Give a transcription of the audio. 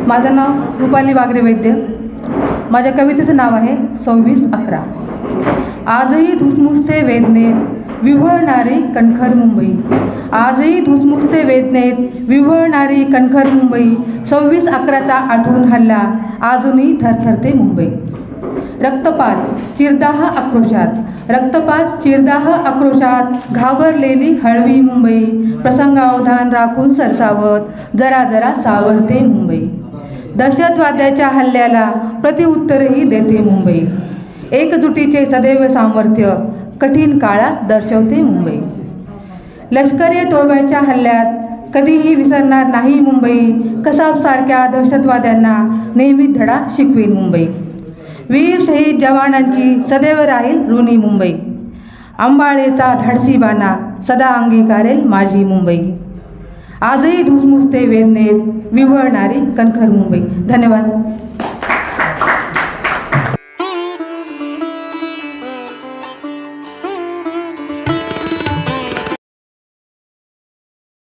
माझं नाव रुपाली वागरे वैद्य. माझ्या कवितेचं नाव आहे 26/11. आजही धुसमुसते वेदनेत विव्हळणारी कणखर मुंबई. आजही धुसमुसते वेदनेत विव्हळणारी कणखर मुंबई. 26/11चा आठवून हल्ला अजूनही थरथरते मुंबई. रक्तपात चिरदाह आक्रोशात, रक्तपात चिरदाह आक्रोशात घाबरलेली हळवी मुंबई. प्रसंगावधान राखून सरसावत जरा जरा सावरते मुंबई. दहशतवाद्याच्या हल्ल्याला प्रतिउत्तरही देते मुंबई. एकजुटीचे सदैव सामर्थ्य कठीण काळात दर्शवते मुंबई. लष्करी तोफांच्या हल्ल्यात कधीही विसरणार नाही मुंबई. कसाबसारख्या दहशतवाद्यांना नेहमी धडा शिकवेल मुंबई. वीर शहीद जवानांची सदैव राहील ऋणी मुंबई. अंबाळेचा धाडसी बाणा सदा अंगीकारेल माझी मुंबई. आजही धुसमुसते वेदनेत विव्हळणारी कणखर मुंबई. धन्यवाद.